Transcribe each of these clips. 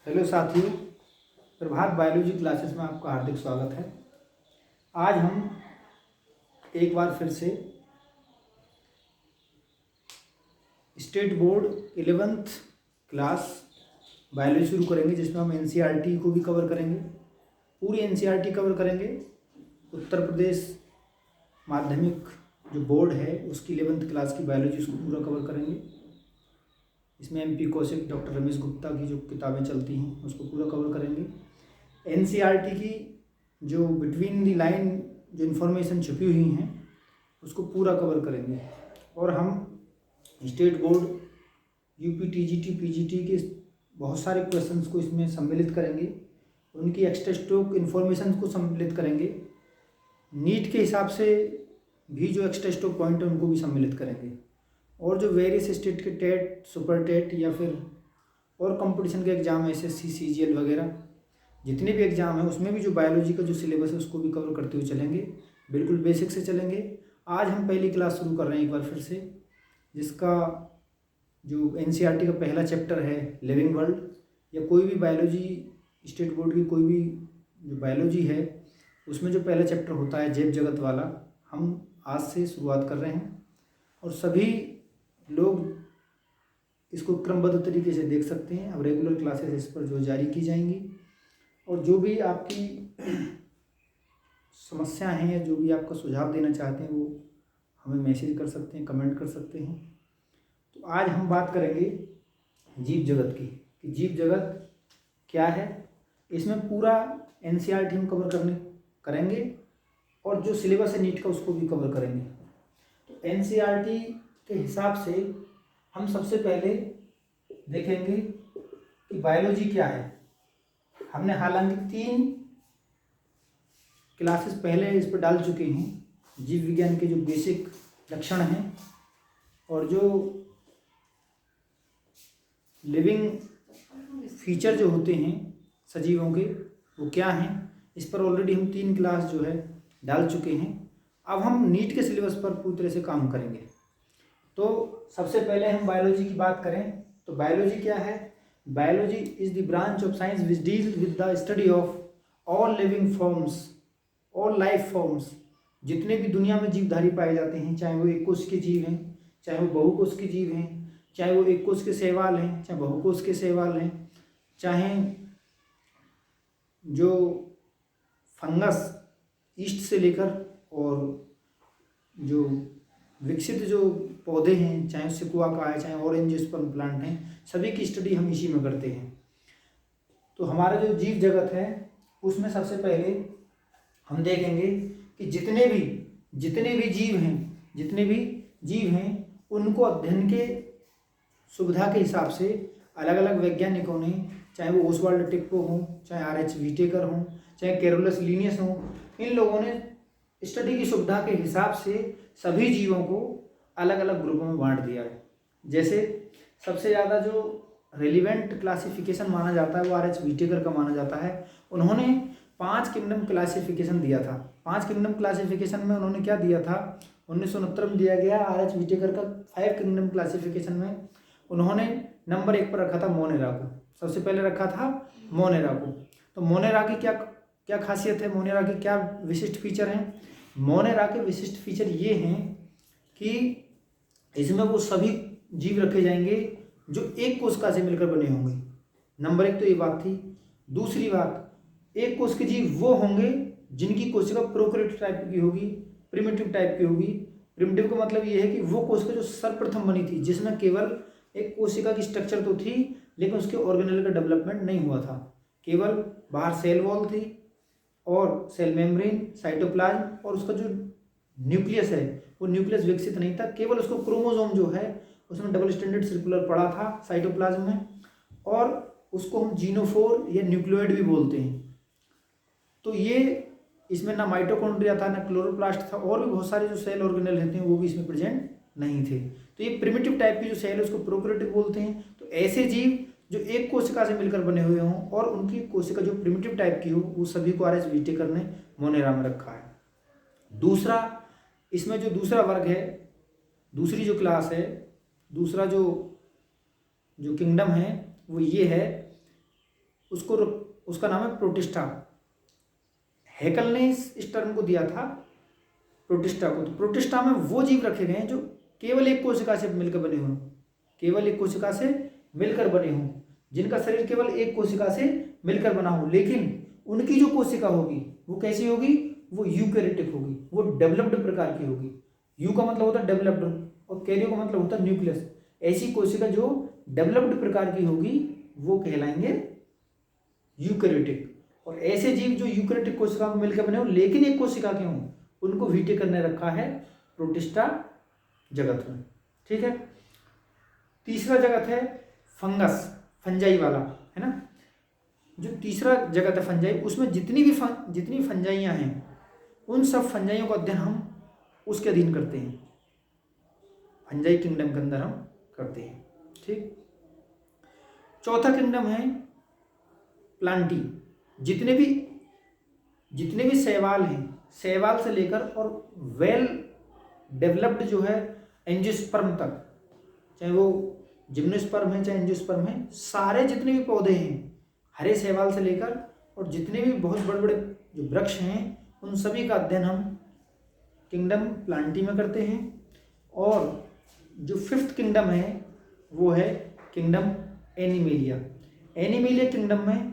Hello साथियों, प्रभात biology classes में आपका हार्दिक स्वागत है। आज हम एक बार फिर से state board 11th class biology शुरू करेंगे, जिसमें हम एनसीईआरटी को भी कवर करेंगे। पूरी एनसीईआरटी कवर करेंगे। उत्तर प्रदेश माध्यमिक जो बोर्ड है उसकी 11th क्लास की बायोलॉजी उसको पूरा कवर करेंगे। इसमें एमपी कौशिक, डॉक्टर रमेश गुप्ता की जो किताबें चलती हैं उसको पूरा कवर करेंगे। एनसीईआरटी की जो बिटवीन द लाइन जो इन्फॉर्मेशन छुपी हुई हैं उसको पूरा कवर करेंगे। और हम state board UP TGT PGT के बहुत सारे क्वेश्चंस को इसमें सम्मिलित करेंगे। उनकी एक्स्ट्रा स्टॉक इन्फॉर्मेशन को सम्मिलित करेंगे। नीट के हिसाब से भी जो एक्स्ट्रा स्टॉक पॉइंट है उनको भी सम्मिलित करेंगे। और जो वेरियस स्टेट के टेट, सुपर टेट या फिर और कंपटीशन के एग्ज़ाम, एसएससी, सीजीएल वगैरह जितने भी एग्ज़ाम हैं उसमें भी जो बायोलॉजी का जो सिलेबस है उसको भी कवर करते हुए चलेंगे। बिल्कुल बेसिक से चलेंगे। आज हम पहली क्लास शुरू कर रहे हैं एक बार फिर से, जिसका जो एनसीईआरटी का पहला चैप्टर है लिविंग वर्ल्ड, या कोई भी बायोलॉजी स्टेट बोर्ड की कोई भी जो बायोलॉजी है उसमें जो पहला चैप्टर होता है जैव जगत वाला, हम आज से शुरुआत कर रहे हैं। और सभी लोग इसको क्रमबद्ध तरीके से देख सकते हैं। अब रेगुलर क्लासेस इस पर जो जारी की जाएंगी, और जो भी आपकी समस्या हैं या जो भी आपका सुझाव देना चाहते हैं वो हमें मैसेज कर सकते हैं, कमेंट कर सकते हैं। तो आज हम बात करेंगे जीव जगत की, कि जीव जगत क्या है। इसमें पूरा एनसीईआरटी हम करेंगे और जो सिलेबस है नीट का उसको भी कवर करेंगे। तो एनसीईआरटी के हिसाब से हम सबसे पहले देखेंगे कि बायोलॉजी क्या है। हमने हालांकि 3 क्लासेस पहले इस पर डाल चुके हैं। जीव विज्ञान के जो बेसिक लक्षण हैं और जो लिविंग फीचर जो होते हैं सजीवों के वो क्या हैं, इस पर ऑलरेडी हम 3 क्लास जो है डाल चुके हैं। अब हम नीट के सिलेबस पर पूरी तरह से काम करेंगे। तो सबसे पहले हम बायोलॉजी की बात करें तो बायोलॉजी क्या है। Biology is the branch of science which deal with the study of all living forms, all life forms. जितने भी दुनिया में जीवधारी पाए जाते हैं, चाहे वो एक कोश के जीव हैं, चाहे वो बहुकोश के जीव हैं, चाहे वो एक कोश के शैवाल हैं, चाहे बहुकोश के शैवाल हैं, चाहे जो फंगस ईस्ट से लेकर और जो विकसित जो पौधे हैं, चाहे सिकुआ का है, चाहे ऑरेंज स्पर्म प्लांट हैं, सभी की स्टडी हम इसी में करते हैं। तो हमारा जो जीव जगत है उसमें सबसे पहले हम देखेंगे कि जितने भी जीव हैं उनको अध्ययन के सुविधा के हिसाब से अलग अलग वैज्ञानिकों ने, चाहे वो ओसवाल्ड टिप्पो हों, चाहे आर.एच. व्हिटेकर हों, चाहे कैरोलस लीनियस हों, इन लोगों ने स्टडी की सुविधा के हिसाब से सभी जीवों को अलग अलग ग्रुपों में बांट दिया है। जैसे सबसे ज़्यादा जो रेलिवेंट क्लासिफिकेशन माना जाता है वो आर.एच. व्हिटेकर का माना जाता है। उन्होंने 5 किंगडम क्लासिफिकेशन दिया था। 5 किंगडम क्लासिफिकेशन में उन्होंने क्या दिया था, 1969 में दिया गया। आर.एच. व्हिटेकर का 5 किंगडम क्लासिफिकेशन में उन्होंने नंबर 1 पर रखा था मोनेरा को। सबसे पहले रखा था मोनेरा को। तो मोनेरा की क्या खासियत है, मोनेरा की क्या विशिष्ट फीचर हैं। मोनेरा के विशिष्ट फीचर ये हैं कि इसमें वो सभी जीव रखे जाएंगे जो एक कोशिका से मिलकर बने होंगे। नंबर 1 तो ये बात थी। दूसरी बात, एक कोश के जीव वो होंगे जिनकी कोशिका प्रोकैरियोटिक टाइप की होगी, प्रिमिटिव टाइप की होगी। प्रिमिटिव का मतलब ये है कि वो कोशिका जो सर्वप्रथम बनी थी, जिसमें केवल एक कोशिका की स्ट्रक्चर तो थी लेकिन उसके ऑर्गेनेल का डेवलपमेंट नहीं हुआ था। केवल बाहर सेल वॉल थी और सेल मेम्ब्रेन, साइटोप्लाज्म, और उसका जो न्यूक्लियस है वो न्यूक्लियस विकसित नहीं था। केवल उसको क्रोमोसोम जो है उसमें डबल स्टैंडर्ड सर्कुलर पड़ा था साइटोप्लाज्म में, और उसको हम जीनोफोर या न्यूक्लियोइड भी बोलते हैं। तो ये इसमें ना माइटोकॉन्ड्रिया था, ना क्लोरोप्लास्ट था, और भी बहुत सारे जो सेल ऑर्गेनेल रहते हैं वो भी इसमें प्रेजेंट नहीं थे। तो ये प्रिमिटिव टाइप की जो सेल है उसको प्रोकैरियोटिक बोलते हैं। तो ऐसे जीव जो एक कोशिका से मिलकर बने हुए हों और उनकी कोशिका जो प्रिमिटिव टाइप की हो, वो सभी को आर.एच. व्हिटेकर ने मोनेरा में रखा है। दूसरा, इसमें जो दूसरा वर्ग है, दूसरी जो क्लास है, दूसरा जो किंगडम है वो ये है उसका नाम है प्रोटिस्टा। हैकल ने इस टर्म को दिया था प्रोटिस्टा को। तो प्रोटिस्टा में वो जीव रखे गए हैं जो केवल एक कोशिका से मिलकर बने हों, केवल एक कोशिका से मिलकर बने हों, जिनका शरीर केवल एक कोशिका से मिलकर बना हो, लेकिन उनकी जो कोशिका होगी वो कैसी होगी, वो यूकैरियोटिक होगी, वो डेवलप्ड प्रकार की होगी। यू का मतलब होता है डेवलप्ड और कैरियो का मतलब होता है न्यूक्लियस। ऐसी कोशिका जो डेवलप्ड प्रकार की होगी वो कहलाएंगे यूकैरियोटिक। और ऐसे जीव जो यूकैरियोटिक कोशिका में मिलकर बने हो लेकिन एक कोशिका के हों, उनको विटीकर ने रखा है प्रोटिस्टा जगत में। ठीक है। तीसरा जगत है फंगस, फंजाई वाला, है ना। जो तीसरा जगत है फंजाई, उसमें जितनी फंजाइयाँ हैं उन सब फंजाइयों का अध्ययन हम उसके अधीन करते हैं, फंजाई किंगडम के अंदर हम करते हैं। ठीक। चौथा किंगडम है प्लांटी। जितने भी शैवाल हैं, शैवाल से लेकर और वेल डेवलप्ड जो है एंजियोस्पर्म तक, चाहे वो जिम्नोस्पर्म है चाहे एंजियोस्पर्म है, सारे जितने भी पौधे हैं हरे शैवाल से लेकर और जितने भी बहुत बड़े बड़े जो वृक्ष हैं उन सभी का अध्ययन हम किंगडम प्लांटी में करते हैं। और जो फिफ्थ किंगडम है वो है किंगडम एनिमेलिया। एनिमेलिया किंगडम में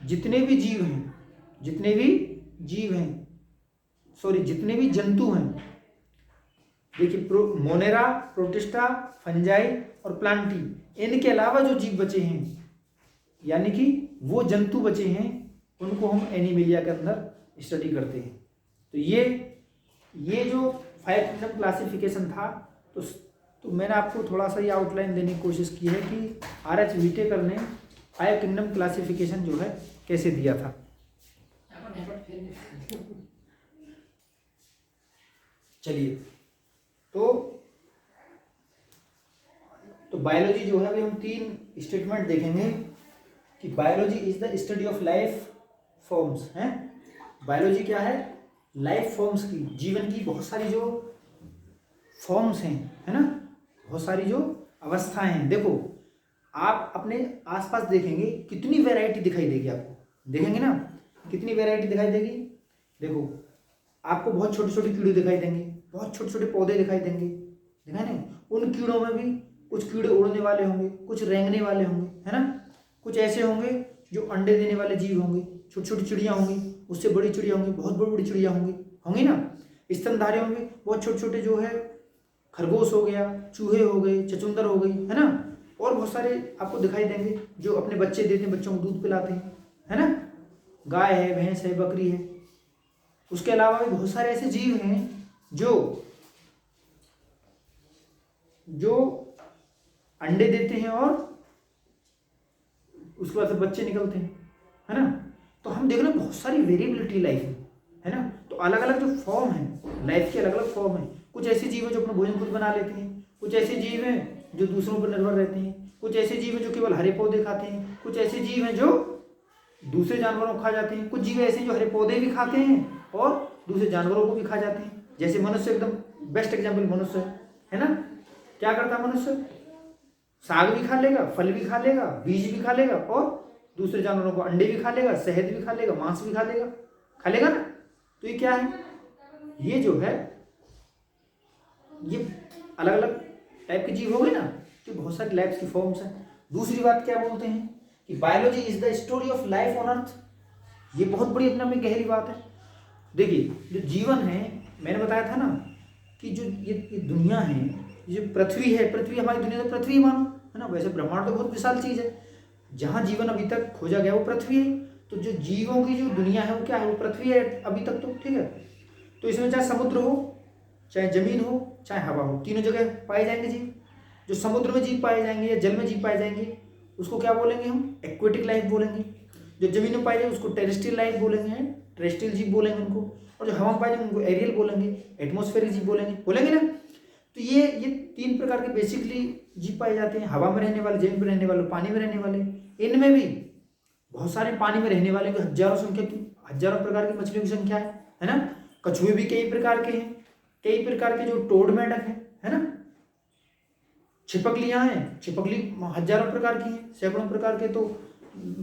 जितने भी जंतु हैं, देखिए मोनेरा, प्रोटिस्टा, फंजाई और प्लांटी, इनके अलावा जो जीव बचे हैं यानी कि वो जंतु बचे हैं उनको हम एनिमेलिया के अंदर स्टडी करते हैं। तो ये जो 5 किंगडम क्लासिफिकेशन था, तो मैंने आपको थोड़ा सा ये आउटलाइन देने की कोशिश की है कि आर.एच. विटेकर ने 5 किंगडम क्लासिफिकेशन जो है कैसे दिया था। चलिए, तो बायोलॉजी जो है अभी हम 3 स्टेटमेंट देखेंगे कि biology is the study of life forms हैं। बायोलॉजी क्या है, लाइफ फॉर्म्स की, जीवन की बहुत सारी जो फॉर्म्स हैं, है ना, बहुत सारी जो अवस्थाएं हैं। देखो आप अपने आसपास देखेंगे कितनी वैरायटी दिखाई देगी, आपको देखेंगे ना कितनी वैरायटी दिखाई देगी। देखो आपको बहुत छोटे छोटे कीड़े दिखाई देंगे, बहुत छोटे छोटे पौधे दिखाई देंगे, दिखाई नहीं। उन कीड़ों में भी कुछ कीड़े उड़ने वाले होंगे, कुछ रेंगने वाले होंगे, है ना, कुछ ऐसे होंगे जो अंडे देने वाले जीव होंगे, छोटी छोटी चिड़िया होंगी, उससे बड़ी चिड़िया होंगी, बहुत बड़ी बड़ी चिड़िया होंगी ना। स्तनधारी होंगे, बहुत छोटे छोटे जो है खरगोश हो गया, चूहे हो गए, चचुंदर हो गई, है ना। और बहुत सारे आपको दिखाई देंगे जो अपने बच्चे देते हैं, बच्चों को दूध पिलाते हैं, है ना। गाय है, भैंस है, बकरी है। उसके अलावा भी बहुत सारे ऐसे जीव हैं जो अंडे देते हैं और उसके बाद बच्चे निकलते हैं, है ना। तो हम देख रहे हैं बहुत सारी वेरिएबिलिटी लाइफ में, है ना। तो अलग अलग जो फॉर्म है लाइफ के, अलग अलग फॉर्म है। कुछ ऐसे जीव हैं जो अपना भोजन खुद बना लेते हैं, कुछ ऐसे जीव हैं जो दूसरों पर निर्भर रहते हैं, कुछ ऐसे जीव हैं जो केवल हरे पौधे खाते हैं, कुछ ऐसे जीव हैं जो दूसरे जानवरों को खा जाते हैं, कुछ जीव ऐसे जो हरे पौधे भी खाते हैं और दूसरे जानवरों को भी खा जाते हैं। जैसे मनुष्य, एकदम बेस्ट एग्जाम्पल मनुष्य है ना। क्या करता है मनुष्य, साग भी खा लेगा, फल भी खा लेगा, बीज भी खा लेगा और दूसरे जानवरों को अंडे भी खा लेगा, शहद भी खा लेगा, मांस भी खा लेगा ना। तो ये क्या है, ये जो है ये अलग अलग टाइप के जीव हो गए ना, तो बहुत सारी लाइफ की फॉर्म्स हैं। दूसरी बात क्या बोलते हैं कि biology is the story of life on earth. ये बहुत बड़ी अपने में गहरी बात है। देखिए जो जीवन है, मैंने बताया था ना कि जो ये दुनिया है, ये जो पृथ्वी है, पृथ्वी हमारी दुनिया तो पृथ्वी मानो, है ना। वैसे ब्रह्मांड तो बहुत विशाल चीज़ है, जहाँ जीवन अभी तक खोजा गया वो पृथ्वी है। तो जो जीवों की जो दुनिया है वो क्या है, वो पृथ्वी है अभी तक तो, ठीक है। तो इसमें चाहे समुद्र हो, चाहे जमीन हो, चाहे हवा हो, तीनों जगह पाए जाएंगे जीव। जो समुद्र में जीव पाए जाएंगे या जल में जीव पाए जाएंगे उसको क्या बोलेंगे हम, एक्वेटिक लाइफ बोलेंगे। जो जमीन में पाए जाएंगे उसको टेरेस्ट्रियल लाइफ बोलेंगे, टेरेस्ट्रियल जीव बोलेंगे उनको। और जो हवा में पाए जाएंगे उनको एरियल बोलेंगे, एटमॉस्फेरिक जीव बोलेंगे ना। तो ये 3 प्रकार के बेसिकली जीव पाए जाते हैं, हवा में रहने वाले, जमीन में रहने वाले, पानी में रहने वाले। इनमें भी बहुत सारे पानी में रहने वाले हजारों प्रकार की मछलियों की संख्या है ना। कछुए भी कई प्रकार के हैं, कई प्रकार के जो टोड मेंढक है ना। छिपकलियां हैं, छिपकली हजारों प्रकार की हैं, सैकड़ों प्रकार के तो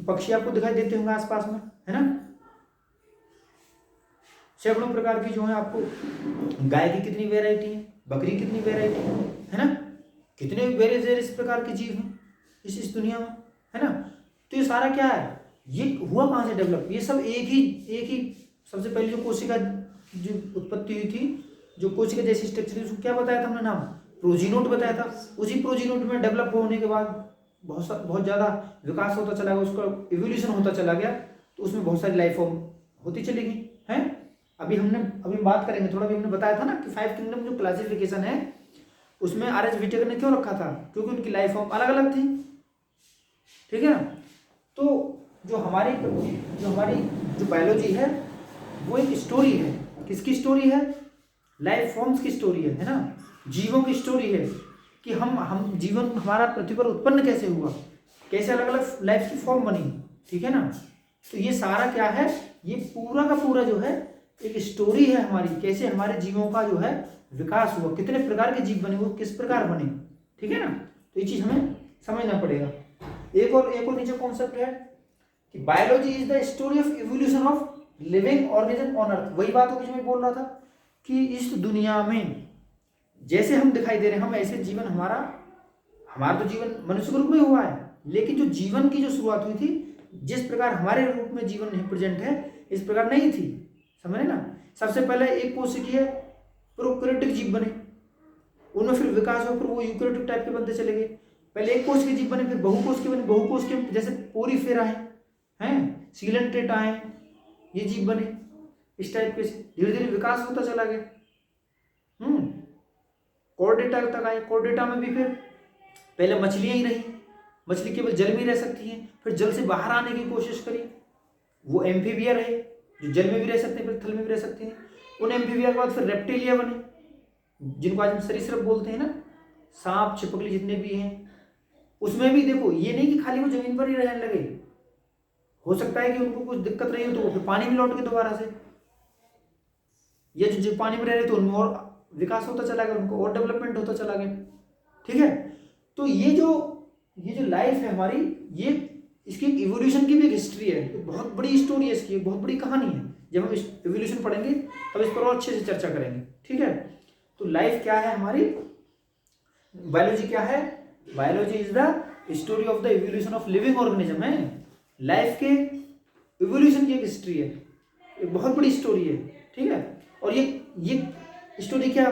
पक्षी आपको दिखाई देते होंगे आसपास में, है ना। सैकड़ों प्रकार की जो है, आपको गाय की कितनी वेराइटी है, बकरी कितनी वेराइटी है ना, कितने वेरियस प्रकार के जीव हैं इस दुनिया में, है ना। तो ये सारा क्या है, ये हुआ कहाँ से डेवलप, ये सब एक ही सबसे पहले जो कोशिका जो उत्पत्ति हुई थी, जो कोशिका जैसी स्ट्रक्चर थी, उसको क्या बताया था हमने नाम, प्रोजीनोट बताया था। उसी प्रोजीनोट में डेवलप होने के बाद बहुत ज़्यादा विकास होता चला गया, उसका इवोल्यूशन होता चला गया, तो उसमें बहुत सारी लाइफ फॉर्म होती चली गई है। अभी बात करेंगे थोड़ा, भी हमने बताया था ना कि 5 किंगडम जो क्लासिफिकेशन है, उसमें आर.एच. व्हिटेकर ने क्यों रखा था, क्योंकि उनकी लाइफ फॉर्म अलग अलग थी, ठीक है ना। तो जो हमारी जो बायोलॉजी है वो एक स्टोरी है, किसकी स्टोरी है, लाइफ फॉर्म्स की स्टोरी है ना, जीवों की स्टोरी है कि हम जीवन हमारा पृथ्वी पर उत्पन्न कैसे हुआ, कैसे अलग अलग लाइफ की फॉर्म बनी, ठीक है ना। तो ये सारा क्या है, ये पूरा का पूरा जो है एक स्टोरी है हमारी, कैसे हमारे जीवों का जो है विकास हुआ, कितने प्रकार के जीव बने, वो किस प्रकार बने, ठीक है ना। तो ये चीज हमें समझना पड़ेगा। एक और नीचे कॉन्सेप्ट है कि biology is the story of evolution of living organism on earth. वही बात होगी जो मैं बोल रहा था कि इस दुनिया में जैसे हम दिखाई दे रहे हैं, हम ऐसे जीवन हमारा तो जीवन मनुष्य के रूप में हुआ है, लेकिन जो जीवन की जो शुरुआत हुई थी, जिस प्रकार हमारे रूप में जीवन प्रेजेंट है, इस प्रकार नहीं थी, समझे ना। सबसे पहले एक कोशिकीय प्रोकैरियोटिक जीव बने, उनमें फिर विकास हुआ, फिर वो यूकैरियोटिक टाइप के बनते चले गए। पहले एक कोश के जीव बने, फिर बहुकोश के बने, बहुकोश के जैसे पोरीफेरा हैं, सीलेंट्रेटा हैं, ये जीव बने, इस टाइप के धीरे धीरे विकास होता चला गया। कॉर्डेटा तक आए, कॉर्डेटा में भी फिर पहले मछलियां ही रही, मछली केवल जल में रह सकती है, फिर जल से बाहर आने की कोशिश करी, वो एम्फीबिया रहे, जो जल में भी रह सकते हैं, फिर थल में भी रह सकते हैं। उन एम्फीबिया के बाद फिर रेप्टिलिया बने, जिनको आज हम सरीसृप बोलते हैं ना, सांप छिपकली जितने भी हैं। उसमें भी देखो, ये नहीं कि खाली वो जमीन पर ही रहने लगे, हो सकता है कि उनको कुछ दिक्कत रही हो तो वो फिर पानी में लौट के दोबारा से, ये जो पानी में रह रहे थे उनमें और विकास होता चला गया, उनको और डेवलपमेंट होता चला गया, ठीक है। तो ये जो लाइफ है हमारी, ये इसकी इवोल्यूशन की भी एक हिस्ट्री है, तो बहुत बड़ी स्टोरी है इसकी, बहुत बड़ी कहानी है। जब हम इवोल्यूशन पढ़ेंगे तब इस पर और अच्छे से चर्चा करेंगे, ठीक है। तो लाइफ क्या है हमारी, बायोलॉजी क्या है, biology is the story of the evolution of living organism है, लाइफ के इवोल्यूशन की एक हिस्ट्री है, एक बहुत बड़ी स्टोरी है, ठीक है। और ये स्टोरी क्या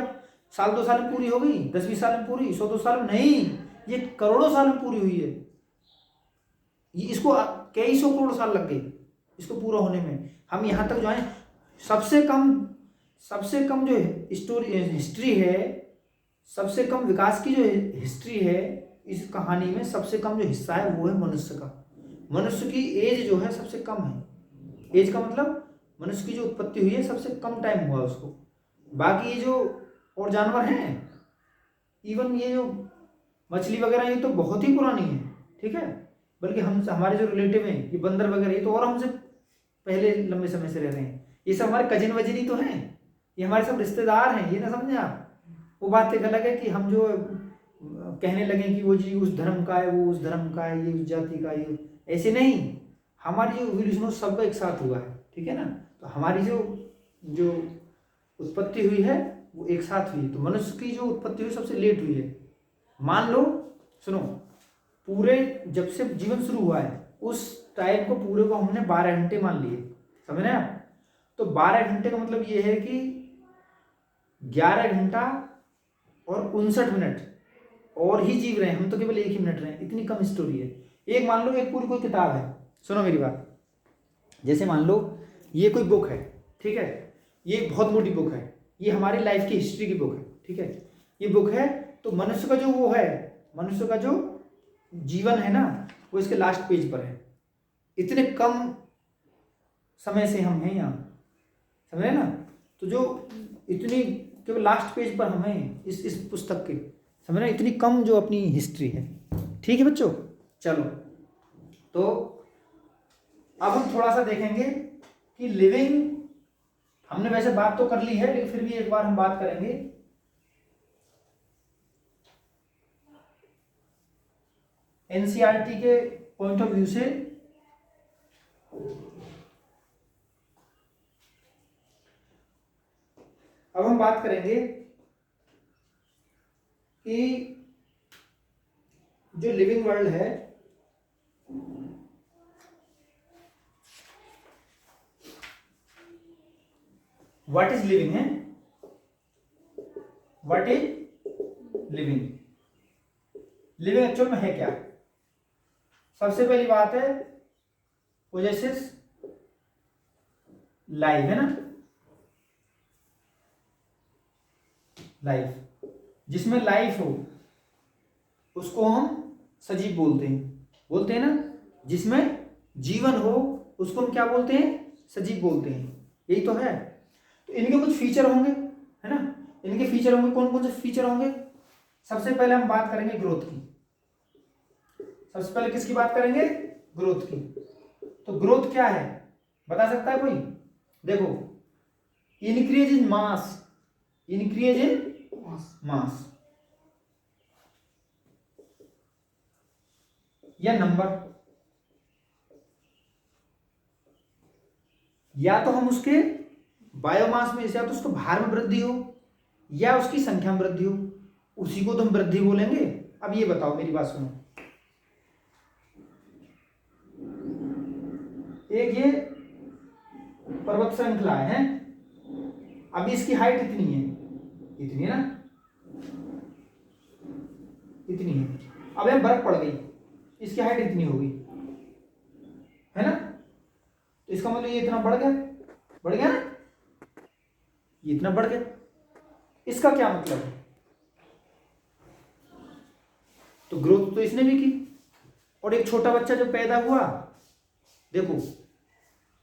साल 2 साल में पूरी हो गई, 10-20 साल में पूरी, 100-200 साल में नहीं, ये करोड़ों साल में पूरी हुई है। ये इसको कई 100 करोड़ साल लग गए इसको पूरा होने में। हम यहाँ तक जो है सबसे कम जो हिस्ट्री है, सबसे कम विकास की जो हिस्ट्री है, इस कहानी में सबसे कम जो हिस्सा है वो है मनुष्य का। मनुष्य की एज जो है सबसे कम है, एज का मतलब मनुष्य की जो उत्पत्ति हुई है सबसे कम टाइम हुआ उसको। बाकी ये जो और जानवर हैं, इवन ये जो मछली वगैरह, ये तो बहुत ही पुरानी है, ठीक है। बल्कि हमारे जो रिलेटिव हैं, ये बंदर वगैरह, ये तो और हमसे पहले लंबे समय से रह रहे हैं। ये सब हमारे कजिन वजिन ही तो हैं, ये हमारे सब रिश्तेदार हैं, ये ना समझे आप। वो बात एक अलग है कि हम जो कहने लगे कि वो जी उस धर्म का है, वो उस धर्म का है, ये उस जाति का, ये ऐसे नहीं। हमारी जो इवोल्यूशन सबका एक साथ हुआ है, ठीक है ना। तो हमारी जो उत्पत्ति हुई है वो एक साथ हुई है। तो मनुष्य की जो उत्पत्ति हुई सबसे लेट हुई है। मान लो, सुनो, पूरे जब से जीवन शुरू हुआ है उस टाइम को पूरे को हमने 12 घंटे मान लिए, समझ रहे हैं आप। तो 12 घंटे का मतलब ये है कि 11 घंटा और 59 मिनट और ही जीव रहे हैं, हम तो केवल 1 ही मिनट रहे हैं, इतनी कम स्टोरी है। एक मान लो एक पूरी कोई किताब है, सुनो मेरी बात, जैसे मान लो ये कोई बुक है, ठीक है, ये बहुत मोटी बुक है, ये हमारी लाइफ की हिस्ट्री की बुक है, ठीक है, ये बुक है। तो मनुष्य का जो वो है, मनुष्य का जो जीवन है ना, वो इसके लास्ट पेज पर है। इतने कम समय से हम हैं यहाँ, समझ रहे ना। तो जो इतनी केवल लास्ट पेज पर हम हैं इस पुस्तक के, समझ रहे, इतनी कम जो अपनी हिस्ट्री है, ठीक है बच्चों। चलो, तो अब हम थोड़ा सा देखेंगे कि लिविंग, हमने वैसे बात तो कर ली है लेकिन फिर भी एक बार हम बात करेंगे। एनसीईआरटी के पॉइंट ऑफ व्यू से अब हम बात करेंगे कि जो लिविंग वर्ल्ड है, व्हाट इज लिविंग है, what is living, living actual में है क्या। सबसे पहली बात है पोजेसेस लाइफ, है ना, लाइफ, जिसमें लाइफ हो उसको हम सजीव बोलते हैं ना, जिसमें जीवन हो उसको हम क्या बोलते हैं, सजीव बोलते हैं, यही तो है। तो इनके कुछ फीचर होंगे, है ना, इनके फीचर होंगे, कौन कौन से फीचर होंगे। सबसे पहले हम बात करेंगे ग्रोथ की, सबसे पहले किसकी बात करेंगे, ग्रोथ की। तो ग्रोथ क्या है बता सकता है कोई। देखो, increase in mass, increase in मास या नंबर, या तो हम उसके बायोमास में, या तो उसको भार में वृद्धि हो या उसकी संख्या में वृद्धि हो, उसी को तो हम वृद्धि बोलेंगे। अब ये बताओ, मेरी बात सुनो, एक ये पर्वत श्रृंखला है, अभी इसकी हाइट इतनी है, इतनी है ना, इतनी है। अब यहां बर्फ पड़ गई, इसकी हाइट इतनी होगी, है ना, तो इसका मतलब ये इतना बढ़ गया, बढ़ गया ना, ये इतना बढ़ गया। इसका क्या मतलब है, तो ग्रोथ तो इसने भी की। और एक छोटा बच्चा जो पैदा हुआ, देखो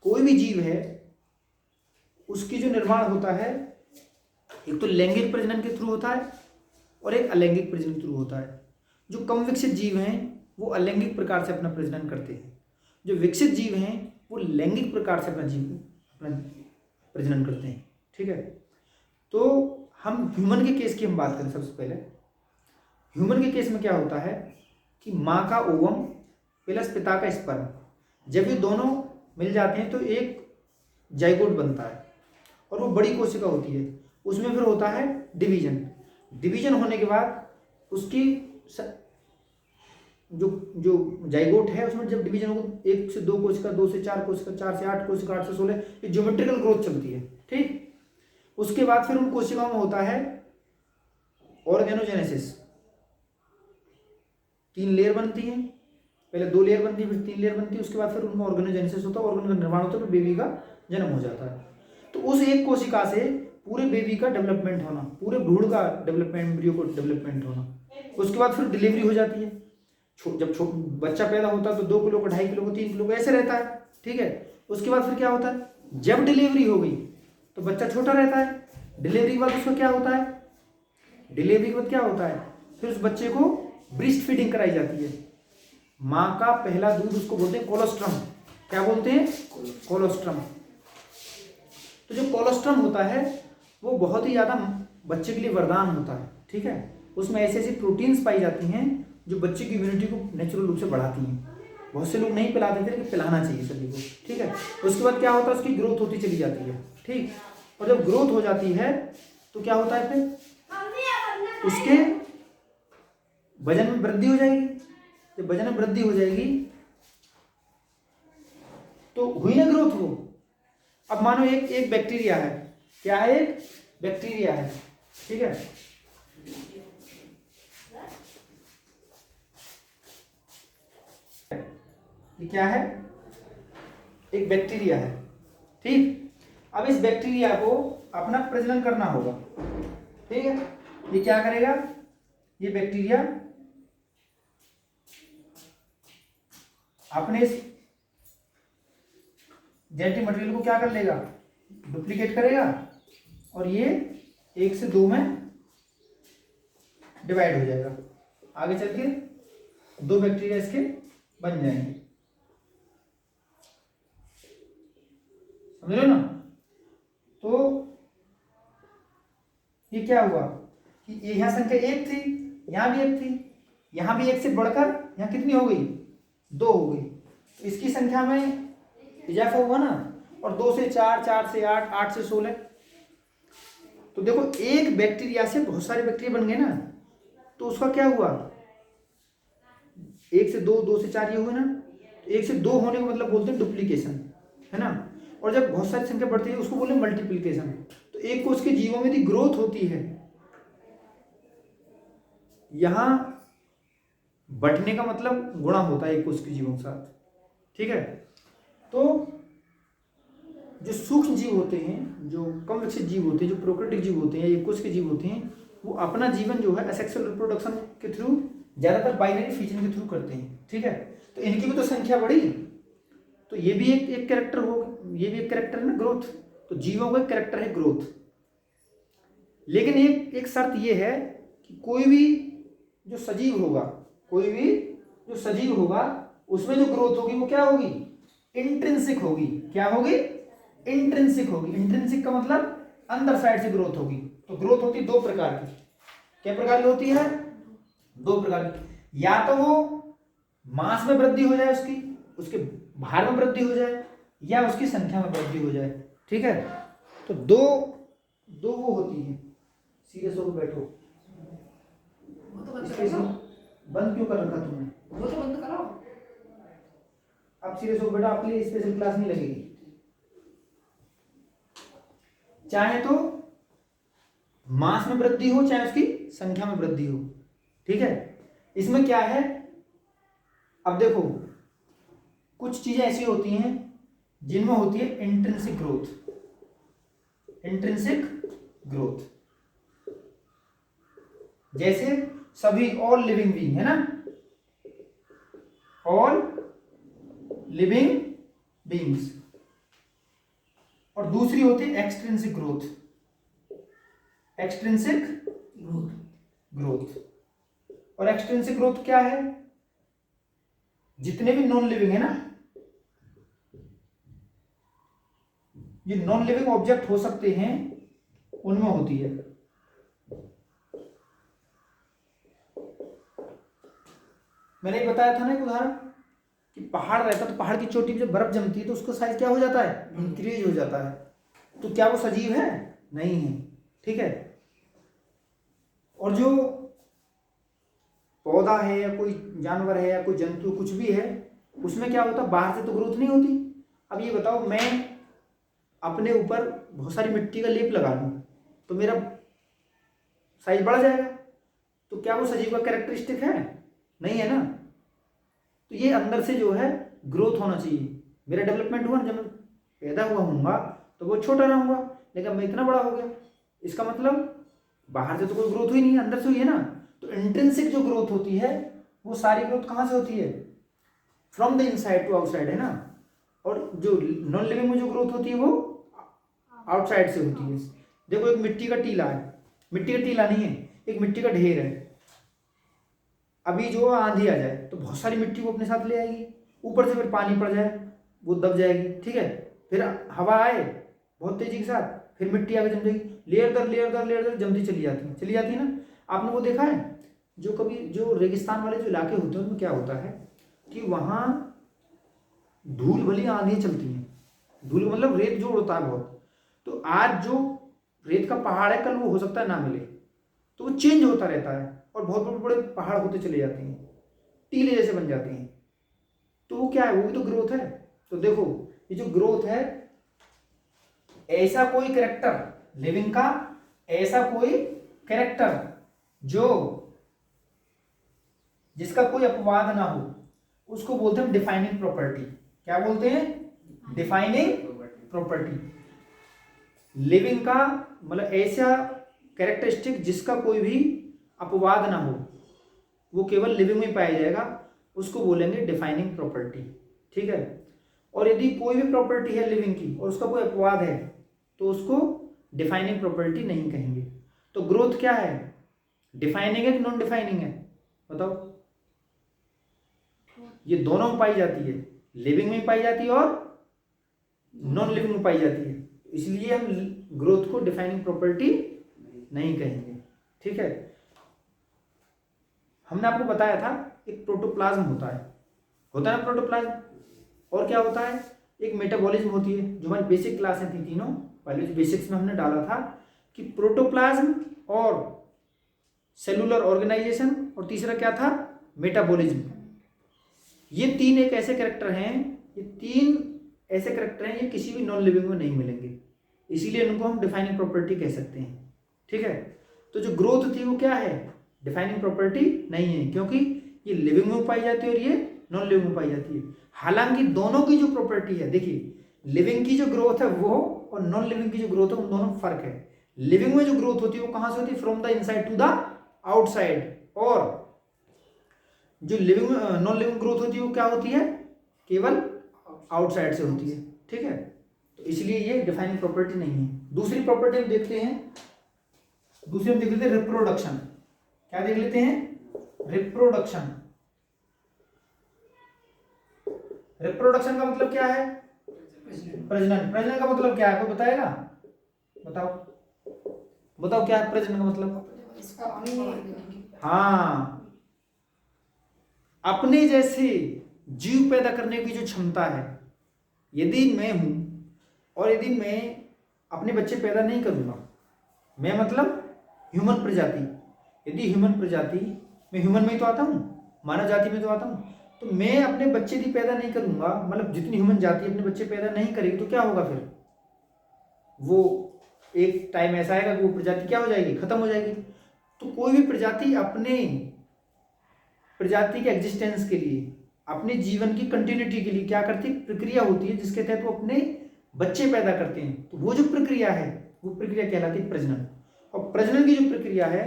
कोई भी जीव है उसकी जो निर्माण होता है, एक तो लैंगिक प्रजनन के थ्रू होता है और एक अलैंगिक प्रजनन के थ्रू होता है। जो कम विकसित जीव हैं वो अलैंगिक प्रकार से अपना प्रजनन करते हैं, जो विकसित जीव हैं वो लैंगिक प्रकार से अपना प्रजनन करते हैं, ठीक है। तो हम ह्यूमन के केस की हम बात करें, सबसे पहले ह्यूमन के केस में क्या होता है कि माँ का ओवम प्लस पिता का स्पर्म, जब ये दोनों मिल जाते हैं तो एक जाइगोट बनता है और वो बड़ी कोशिका होती है, उसमें फिर होता है डिवीजन। डिवीजन होने के बाद उसकी जो जाइगोट है उसमें जब डिवीजन होगा, 1 से 2 कोशिका, 2 से 4 कोशिका, 4 से 8 कोशिका, 8 से 16, ये ज्योमेट्रिकल ग्रोथ चलती है, ठीक। उसके बाद फिर उन कोशिकाओं में होता है ऑर्गेनोजेनेसिस, 3 लेयर बनती हैं, पहले 2 लेयर बनती है, फिर 3 लेयर बनती है, उसके बाद फिर उनका ऑर्गेनोजेनेसिस होता है, ऑर्गन का निर्माण होता है, फिर बेबी का जन्म हो जाता है। तो उस एक कोशिका से पूरे बेबी का डेवलपमेंट होना, पूरे भ्रूण का डेवलपमेंट, एम्ब्रियो को डेवलपमेंट होना, उसके बाद फिर डिलीवरी हो जाती है। जब बच्चा पैदा होता है तो 2 किलो का, 2.5 किलो का, 3 किलो का ऐसे रहता है, ठीक है। उसके बाद फिर क्या होता है, जब डिलीवरी हो गई तो बच्चा छोटा रहता है, डिलीवरी के बाद उसका क्या होता है, डिलीवरी के बाद क्या होता है, फिर उस बच्चे को ब्रेस्ट फीडिंग कराई जाती है। माँ का पहला दूध उसको बोलते हैं कोलोस्ट्रम, क्या बोलते हैं, कोलोस्ट्रम। तो जो कोलोस्ट्रम होता है वो बहुत ही ज़्यादा बच्चे के लिए वरदान होता है, ठीक है। उसमें ऐसी ऐसी प्रोटीन्स पाई जाती हैं जो बच्चे की इम्यूनिटी को नेचुरल रूप से बढ़ाती हैं। बहुत से लोग नहीं पिलाते थे, लेकिन पिलाना चाहिए सभी को, ठीक है। उसके बाद क्या होता है, उसकी ग्रोथ होती चली जाती है, ठीक। और जब ग्रोथ हो जाती है तो क्या होता है, फिर उसके वजन में वृद्धि हो जाएगी। जब वजन में वृद्धि हो जाएगी तो हुई ना ग्रोथ वो। अब मानो एक बैक्टीरिया है, क्या है, एक बैक्टीरिया है, ठीक है। ये क्या है, एक बैक्टीरिया है, ठीक। अब इस बैक्टीरिया को अपना प्रजनन करना होगा, ठीक है। ये क्या करेगा, ये बैक्टीरिया अपने इस जेनेटिक मटेरियल को क्या कर लेगा, डुप्लीकेट करेगा और ये 1 से 2 में डिवाइड हो जाएगा। आगे चल के 2 बैक्टीरिया इसके बन जाएंगे, समझ लो ना। तो ये क्या हुआ कि ये यहाँ संख्या 1 थी, यहाँ भी 1 थी, यहाँ भी 1 से बढ़कर यहाँ कितनी हो गई, 2 हो गई। तो इसकी संख्या में इजाफा हुआ ना, और 2 से 4, 4 से 8, 8 से 16, तो देखो एक बैक्टीरिया से बहुत सारे बैक्टीरिया बन गए ना, तो उसका क्या हुआ, 1 से 2, 2 से 4 ये हुए ना, 1 से 2 होने का मतलब बोलते हैं डुप्लीकेशन, है ना। और जब बहुत सारी संख्या बढ़ती है उसको बोलते हैं मल्टीप्लीकेशन। तो एक कोष के जीवों में यदि ग्रोथ होती है, यहां बढ़ने का मतलब गुणा होता है एक कोष के जीवों के साथ, ठीक है। तो जो सूक्ष्म जीव होते हैं, जो कम विकसित जीव होते हैं, जो प्रोकैरियोटिक जीव होते हैं, एक कोष के जीव होते हैं, वो अपना जीवन जो है असेक्सुअल रिप्रोडक्शन के थ्रू, ज्यादातर बाइनरी फिजन के थ्रू करते हैं, ठीक है। तो इनकी भी तो संख्या बढ़ी, तो ये भी एक कैरेक्टर हो, ये भी एक कैरेक्टर है ना, ग्रोथ। तो जीवों का एक कैरेक्टर है ग्रोथ। लेकिन एक शर्त ये है कि कोई भी जो सजीव होगा, कोई भी जो सजीव होगा, उसमें जो ग्रोथ होगी वो क्या होगी, इंट्रिंसिक होगी। क्या होगी, इंट्रिंसिक होगी। इंट्रिंसिक का मतलब अंदर साइड से ग्रोथ होगी। तो ग्रोथ होती है 2 प्रकार की। क्या प्रकार की होती है, 2 प्रकार की। या तो वो मास में वृद्धि हो जाए, उसके भार में वृद्धि हो जाए, या उसकी संख्या में वृद्धि हो जाए, ठीक है। तो दो वो होती है। सीरियस होकर बैठो। वो तो बंद करो। बंद क्यों कर रखा तुमने, वो तो बंद करो। अब सीरियस होकर बैठो, आपके लिए स्पेशल क्लास नहीं लगेगी। चाहे तो मास में वृद्धि हो, चाहे उसकी संख्या में वृद्धि हो, ठीक है। इसमें क्या है, अब देखो कुछ चीजें ऐसी होती हैं जिनमें होती है इंट्रिंसिक ग्रोथ। इंट्रिंसिक ग्रोथ जैसे सभी ऑल लिविंग बीइंग, है ना, ऑल लिविंग बीइंग्स। और दूसरी होती है एक्सट्रिंसिक ग्रोथ। Extrinsic growth. और एक्सट्रिंसिक ग्रोथ क्या है, जितने भी नॉन लिविंग है ना, ये नॉन लिविंग ऑब्जेक्ट हो सकते हैं, उनमें होती है। मैंने ये बताया था ना एक उदाहरण कि पहाड़ रहता, तो पहाड़ की चोटी पे जब बर्फ जमती है तो उसका साइज क्या हो जाता है, इंक्रीज हो जाता है। तो क्या वो सजीव है, नहीं है, ठीक है। और जो पौधा है या कोई जानवर है या कोई जंतु कुछ भी है, उसमें क्या होता है, बाहर से तो ग्रोथ नहीं होती। अब ये बताओ, मैं अपने ऊपर बहुत सारी मिट्टी का लेप लगा लूं तो मेरा साइज बढ़ जाएगा। तो क्या वो सजीव का कैरेक्टरिस्टिक है, नहीं है ना। तो ये अंदर से जो है ग्रोथ होना चाहिए। मेरा डेवलपमेंट हुआ, जब मैं पैदा हुआ हूँगा तो वो छोटा रहूंगा, लेकिन मैं इतना बड़ा हो गया, इसका मतलब बाहर से तो कोई ग्रोथ हुई नहीं, अंदर से हुई है ना। तो इंट्रिंसिक जो ग्रोथ होती है, वो सारी ग्रोथ कहाँ से होती है, from the inside to outside, है ना। और जो नॉन लिविंग में जो ग्रोथ होती है वो आउटसाइड से होती है। देखो एक मिट्टी का टीला है, मिट्टी का टीला नहीं है, एक मिट्टी का ढेर है। अभी जो आंधी आ जाए तो बहुत सारी मिट्टी को अपने साथ ले आएगी, ऊपर से फिर पानी पड़ जाए वो दब जाएगी, ठीक है। फिर हवा आए बहुत तेजी के साथ, फिर मिट्टी आगे जम जाएगी, लेयर दर लेयर दर लेयर दर जमती चली जाती है ना। आपने वो देखा है, जो कभी जो रेगिस्तान वाले जो इलाके होते हैं उनमें क्या होता है कि वहाँ धूल भली आंधी चलती हैं। धूल मतलब रेत जो उड़ता है बहुत। तो आज जो रेत का पहाड़ है, कल वो हो सकता है ना मिले, तो वो चेंज होता रहता है और बहुत बड़े बड़े पहाड़ होते चले जाते हैं, टीले जैसे बन जाते हैं। तो वो क्या है, वो भी तो ग्रोथ है। तो देखो ये जो ग्रोथ है, ऐसा कोई कैरेक्टर लिविंग का, ऐसा कोई कैरेक्टर जो जिसका कोई अपवाद ना हो, उसको बोलते हैं डिफाइनिंग प्रॉपर्टी। क्या बोलते हैं, डिफाइनिंग प्रॉपर्टी। लिविंग का मतलब ऐसा कैरेक्टरिस्टिक जिसका कोई भी अपवाद ना हो, वो केवल लिविंग में पाया जाएगा, उसको बोलेंगे डिफाइनिंग प्रॉपर्टी, ठीक है। और यदि कोई भी प्रॉपर्टी है लिविंग की और उसका कोई अपवाद है, तो उसको डिफाइनिंग प्रॉपर्टी नहीं कहेंगे। तो ग्रोथ क्या है, डिफाइनिंग है कि नॉन डिफाइनिंग है, बताओ। ये दोनों में पाई जाती है, लिविंग में पाई जाती है और नॉन लिविंग में पाई जाती है। इसलिए हम ग्रोथ को डिफाइनिंग प्रॉपर्टी नहीं कहेंगे, ठीक है। हमने आपको बताया था एक प्रोटोप्लाज्म होता है ना प्रोटोप्लाज्म। और क्या होता है, एक मेटाबॉलिज्म होती है, जो हमारी बेसिक क्लासें थी तीनों, बायोलॉजी बेसिक्स में हमने डाला था कि प्रोटोप्लाज्म और सेलुलर ऑर्गेनाइजेशन, और तीसरा क्या था, मेटाबॉलिज्म। ये तीन एक ऐसे कैरेक्टर हैं, ये तीन ऐसे कैरेक्टर हैं, ये किसी भी नॉन लिविंग में नहीं मिलेंगे, इसीलिए इनको हम डिफाइनिंग प्रॉपर्टी कह सकते हैं। ठीक है, तो जो ग्रोथ थी वो क्या है, डिफाइनिंग प्रॉपर्टी नहीं है, क्योंकि ये लिविंग में पाई जाती है और ये नॉन लिविंग में पाई जाती है। हालांकि दोनों की जो प्रॉपर्टी है, देखिए लिविंग की जो ग्रोथ है वो और नॉन लिविंग की जो ग्रोथ है उन दोनों में फर्क है। लिविंग में जो ग्रोथ होती है वो कहां से होती है, from the inside to the outside, और जो लिविंग नॉन लिविंग ग्रोथ होती है वो क्या होती है, केवल आउटसाइड से होती है। ठीक है, तो इसलिए ये डिफाइनिंग प्रॉपर्टी नहीं है। दूसरी प्रॉपर्टी हम देखते हैं, दूसरी हम देख लेते हैं रिप्रोडक्शन। क्या देख लेते हैं, रिप्रोडक्शन। रिप्रोडक्शन का मतलब क्या है, प्रजनन। प्रजनन का मतलब क्या है, कोई बताएगा, बताओ बताओ क्या है प्रजनन का मतलब। इसका अपनी हाँ, अपने जैसे जीव पैदा करने की जो क्षमता है, यदि मैं हूं और यदि मैं अपने बच्चे पैदा नहीं करूंगा, मैं मतलब ह्यूमन प्रजाति, यदि ह्यूमन प्रजाति, मैं ह्यूमन में ही तो आता हूं, मानव जाति में तो आता हूं, तो मैं अपने बच्चे भी पैदा नहीं करूंगा, मतलब जितनी ह्यूमन जाति अपने बच्चे पैदा नहीं करेगी तो क्या होगा फिर, वो एक टाइम ऐसा आएगा कि वो प्रजाति क्या हो जाएगी, खत्म हो जाएगी। तो कोई भी प्रजाति अपने प्रजाति के एग्जिस्टेंस के लिए, अपने जीवन की कंटिन्यूटी के लिए क्या करती है, प्रक्रिया होती है जिसके तहत वो अपने बच्चे पैदा करते हैं। तो वो जो प्रक्रिया है वो प्रक्रिया कहलाती है प्रजनन। और प्रजनन की जो प्रक्रिया है,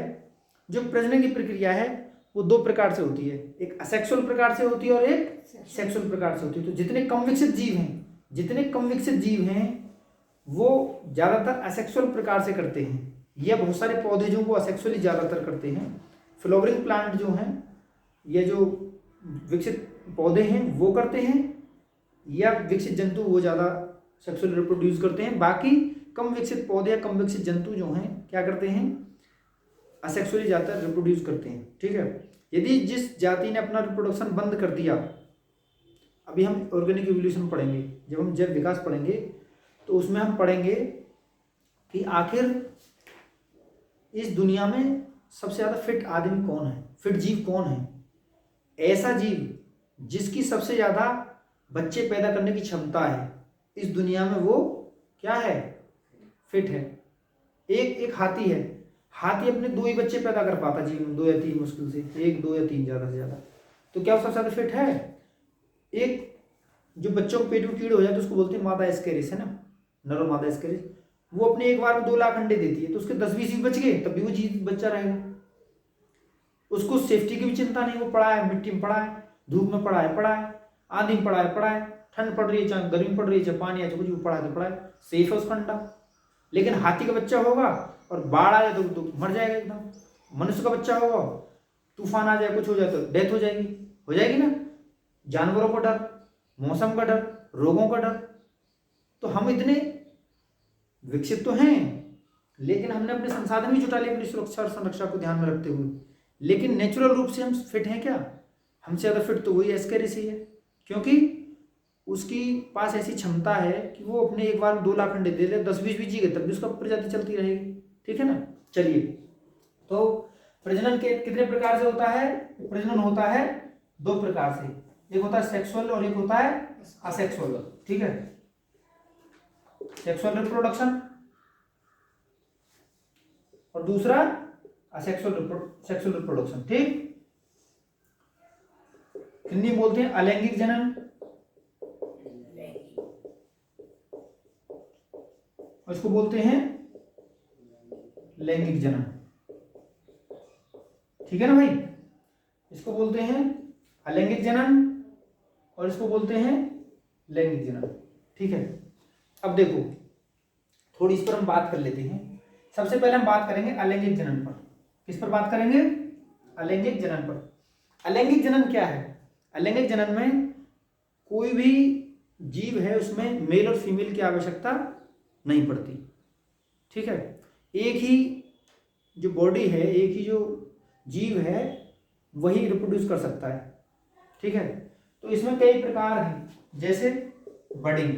जो प्रजनन की प्रक्रिया है वो दो प्रकार से होती है, एक असेक्सुअल प्रकार से होती है और एक सेक्सुअल प्रकार से होती है। तो जितने कम विकसित जीव हैं, जितने कम विकसित जीव हैं वो ज़्यादातर असेक्सुअल प्रकार से करते हैं, या बहुत सारे पौधे जो वो असेक्सुअली ज़्यादातर करते हैं। फ्लावरिंग प्लांट जो हैं, ये जो विकसित पौधे हैं वो करते हैं, या विकसित जंतु वो ज़्यादा सेक्सुअल रिप्रोड्यूस करते हैं। बाकी कम विकसित पौधे या कम विकसित जंतु जो हैं क्या करते हैं, असेक्सुअली ज़्यादातर रिप्रोड्यूस करते हैं। ठीक है, यदि जिस जाति ने अपना रिप्रोडक्शन बंद कर दिया, अभी हम ऑर्गेनिक इवोल्यूशन पढ़ेंगे, जब हम जैव विकास पढ़ेंगे तो उसमें हम पढ़ेंगे कि आखिर इस दुनिया में सबसे ज़्यादा फिट आदमी कौन है, फिट जीव कौन है। ऐसा जीव जिसकी सबसे ज़्यादा बच्चे पैदा करने की क्षमता है इस दुनिया में, वो क्या है, फिट है। एक हाथी है, हाथी अपने 2 ही बच्चे पैदा कर पाता जीवन में, 2 या 3 मुश्किल से, 1 2 या 3 ज़्यादा से ज़्यादा। तो क्या वो सबसे ज़्यादा फिट है। एक जो बच्चों को पेट में कीड़े हो जाए तो उसको बोलते हैं मादा एस्केरिस, है ना, नर मादा एस्केरिस। वो अपने एक बार में 2 लाख अंडे देती है, तो उसके 10-20 ही बच गए, तब भी वो जीव बच्चा रहेगा। उसको सेफ्टी की भी चिंता नहीं, वो पड़ा है, मिट्टी में पड़ा है, धूप में पड़ा है, आंधी में पड़ा है, ठंड पड़ रही है, चाहे गर्मी पड़ रही है, चाहे पानी है, चाहे कुछ भी पड़ा है तो पड़ा है, सेफ है उसका अंडा। लेकिन हाथी का बच्चा होगा और बाढ़ आ जाए तो मर जाएगा एकदम। मनुष्य का बच्चा होगा, तूफान आ जाए, कुछ हो जाए तो डेथ हो जाएगी ना। जानवरों का डर, मौसम का डर, रोगों का डर। तो हम इतने विकसित तो हैं, लेकिन हमने अपने संसाधन भी जुटा लिए अपनी सुरक्षा और संरक्षा को ध्यान में रखते हुए, लेकिन नेचुरल रूप से हम फिट हैं क्या, हमसे ज़्यादा फिट तो वही एस्केरिस ही है, क्योंकि उसकी पास ऐसी क्षमता है कि वो अपने एक बार 2 लाख अंडे दे दे, 10-20 भी जी गए तब भी उसका प्रजाति चलती रहेगी। ठीक है ना। चलिए, तो प्रजनन के कितने प्रकार से होता है, प्रजनन होता है 2 प्रकार से, एक होता है सेक्सुअल और एक होता है असेक्सुअल। ठीक है, सेक्सुअल रिप्रोडक्शन और दूसरा असेक्सुअल रिप्रोडक्शन। ठीक, हिंदी बोलते हैं अलैंगिक जनन, और इसको बोलते हैं लैंगिक जनन। ठीक है ना भाई, इसको बोलते हैं अलैंगिक जनन और इसको बोलते हैं लैंगिक जनन। ठीक है, अब देखो थोड़ी इस पर हम बात कर लेते हैं। सबसे पहले हम बात करेंगे अलैंगिक जनन पर। किस पर बात करेंगे, अलैंगिक जनन पर। अलैंगिक जनन क्या है, अलैंगिक जनन में कोई भी जीव है उसमें मेल और फीमेल की आवश्यकता नहीं पड़ती। ठीक है, एक ही जो बॉडी है, एक ही जो जीव है वही रिप्रोड्यूस कर सकता है। ठीक है, तो इसमें कई प्रकार हैं, जैसे बडिंग,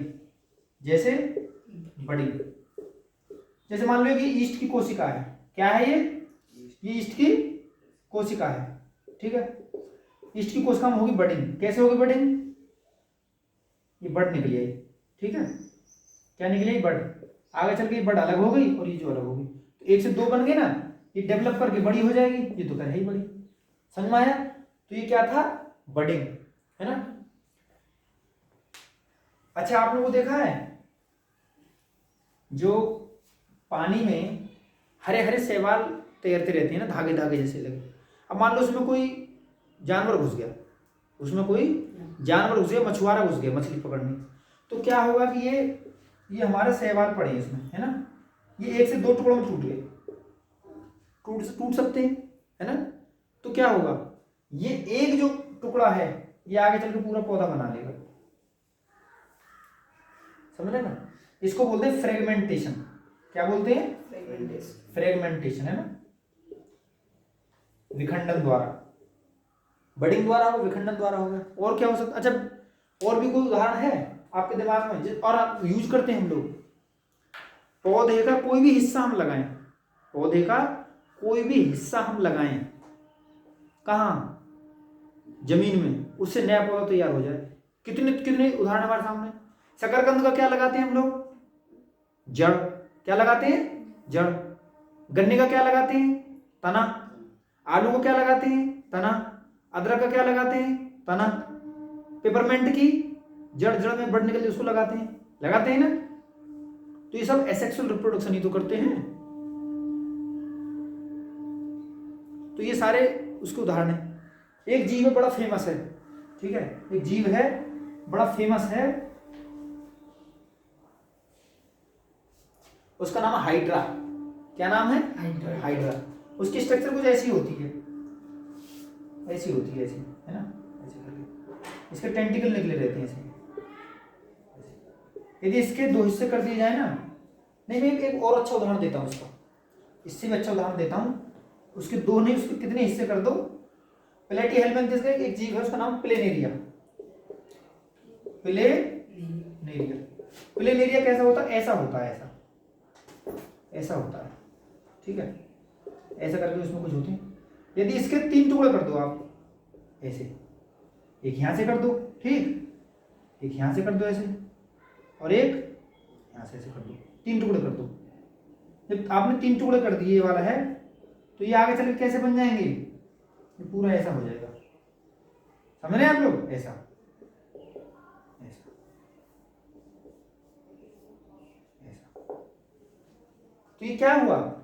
जैसे मान लो कि ईस्ट की कोशिका है, क्या है ये ईस्ट की कोशिका है, ठीक है। ईस्ट की कोशिका में होगी बडिंग, कैसे होगी बडिंग, ये बड निकली आई, ठीक है, क्या निकली आई, बड। आगे चल के ये बड अलग हो गई और ये जो अलग हो गई, तो एक से दो बन गए ना, ये डेवलप करके बड़ी हो जाएगी, ये तो कर ही बड़ी, समझ में आया। तो ये क्या था, बडिंग, है ना। अच्छा आपने वो देखा है जो पानी में हरे हरे शैवाल तैरते रहते हैं ना, धागे धागे जैसे लगे। अब मान लो उसमें कोई जानवर घुस गया, उसमें कोई जानवर घुस गया, मछुआरा घुस गया मछली पकड़ने, तो क्या होगा कि ये हमारे शैवाल पड़े हैं इसमें, है ना, ये एक से दो टुकड़ों में टूट गए, टूट सकते हैं, है ना। तो क्या होगा, ये एक जो टुकड़ा है ये आगे चल के पूरा पौधा बना लेगा, समझ रहे ना। इसको बोलते हैं फ्रेगमेंटेशन। क्या बोलते हैं, फ्रेगमेंटेशन, है ना, विखंडन द्वारा, बडिंग द्वारा हो, विखंडन द्वारा होगा। और क्या हो सकता, अच्छा और भी कोई उदाहरण है आपके दिमाग में और आप यूज करते हैं हम लोग। पौधे का कोई भी हिस्सा हम लगाएं, पौधे का कोई भी हिस्सा हम लगाएं, कहाँ, जमीन में, उससे नया पौधा तैयार हो जाए। कितने कितने उदाहरण हमारे सामने। शकरकंद का क्या लगाते हैं हम लोग, जड़, क्या लगाते हैं, जड़। गन्ने का क्या लगाते हैं, तना। आलू को क्या लगाते हैं, तना। अदरक का क्या लगाते हैं, तना। पेपरमेंट की जड़, जड़ में बड़ निकलती है उसको लगाते हैं ना। तो ये सब एसेक्सुअल रिप्रोडक्शन ही तो करते हैं। तो ये सारे उसके उदाहरण हैं। एक जीव है बड़ा फेमस है, ठीक है, एक जीव है बड़ा फेमस है, उसका नाम है हाइड्रा। क्या नाम है, हाइड्रा। उसकी स्ट्रक्चर कुछ ऐसी होती है, ऐसी होती है, ऐसी, है ना, ऐसे करके इसके टेंटिकल निकले रहते हैं ऐसे। यदि इसके दो हिस्से कर दिए जाए ना, नहीं मैं एक और अच्छा उदाहरण देता हूँ इसका, इससे भी अच्छा उदाहरण देता हूँ। उसके दो नहीं, उसके कितने हिस्से कर दो। प्लेटीहेल्मिन्थस का एक जीव है, उसका नाम प्लेनेरिया। प्लेनेरिया कैसा होता है, ऐसा होता है, ऐसा होता है, ठीक है, ऐसा करके उसमें कुछ होते हैं। यदि इसके तीन टुकड़े कर दो आप ऐसे, एक यहां से कर दो, ठीक, एक यहां से कर दो ऐसे, और एक यहां से ऐसे कर दो, तीन टुकड़े कर दो। जब आपने तीन टुकड़े कर दिए, ये वाला है, तो ये आगे चल के कैसे बन जाएंगे, ये पूरा ऐसा हो जाएगा, समझ रहे हैं आप लोग, ऐसा, ऐसा, ऐसा। तो ये क्या हुआ,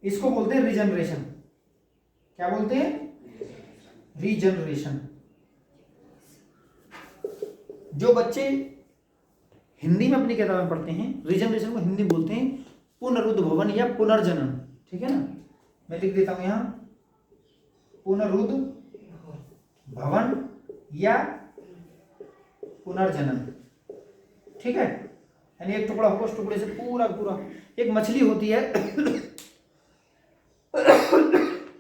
इसको बोलते हैं रीजनरेशन। क्या बोलते हैं, रीजनरेशन। जो बच्चे हिंदी में अपनी किताबें पढ़ते हैं, रीजनरेशन को हिंदी बोलते हैं पुनरुद्भवन या पुनर्जनन, ठीक है ना। मैं लिख देता हूं यहां, पुनरुद्भवन या पुनर्जनन, ठीक है। यानी एक टुकड़ा होगा, उस टुकड़े से पूरा पूरा, एक मछली होती है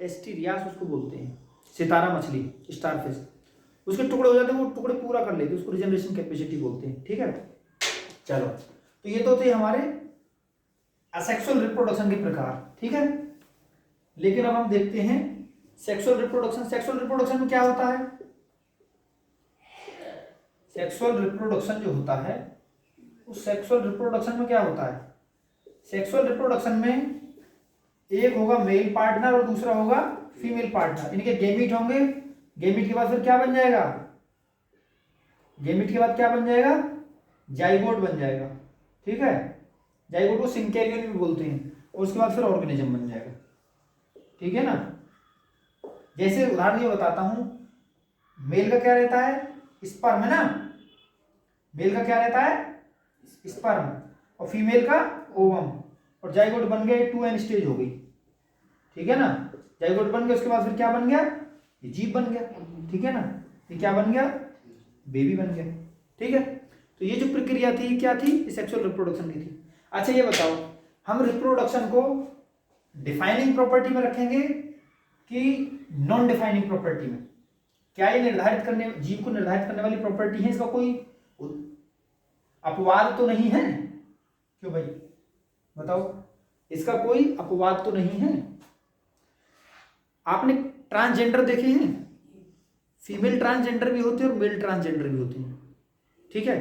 एस्टीरियास उसको बोलते हैं, सितारा मछली, स्टारफिश, उसके टुकड़े हो जाते हैं, वो टुकड़े पूरा कर लेते हैं, उसको रिजनरेशन कैपेसिटी बोलते हैं, ठीक है। चलो, तो ये तो थे हमारे असेक्सुअल रिप्रोडक्शन के प्रकार, ठीक है। लेकिन अब हम देखते हैं सेक्सुअल रिप्रोडक्शन। सेक्सुअल रिप्रोडक्शन में क्या होता है, सेक्सुअल रिप्रोडक्शन जो होता है, उस सेक्सुअल रिप्रोडक्शन में क्या होता है, सेक्सुअल रिप्रोडक्शन में एक होगा मेल पार्टनर और दूसरा होगा फीमेल पार्टनर, इनके गेमीट होंगे। गेमीट के बाद फिर क्या बन जाएगा, गेमीट के बाद क्या बन जाएगा, जाइगोट बन जाएगा, ठीक है। जाइगोट को सिंकैरियन भी बोलते हैं, और उसके बाद फिर ऑर्गेनिज्म बन जाएगा, ठीक है ना। जैसे उदाहरण ये बताता हूं, मेल का क्या रहता है, स्पर्म, है ना, मेल का क्या रहता है, स्पर्म, और फीमेल का ओवम, और जाइगोट बन गया, 2n स्टेज हो गई, ठीक है ना। जाइगोट बन गया, उसके बाद फिर क्या बन गया, ये जीव बन गया, ठीक है ना। ये क्या बन गया, बेबी बन गया, ठीक है। तो ये जो प्रक्रिया थी क्या थी, सेक्सुअल रिप्रोडक्शन की थी। अच्छा ये बताओ, हम रिप्रोडक्शन को डिफाइनिंग प्रॉपर्टी में रखेंगे कि नॉन डिफाइनिंग प्रॉपर्टी में। क्या ये निर्धारित करने, जीव को निर्धारित करने वाली प्रॉपर्टी है, इसका कोई अपवाद तो नहीं है, क्यों भाई बताओ। इसका कोई अपवाद तो नहीं है। आपने ट्रांसजेंडर देखे हैं? फीमेल ट्रांसजेंडर भी होते हैं और मेल ट्रांसजेंडर भी होते हैं, ठीक है,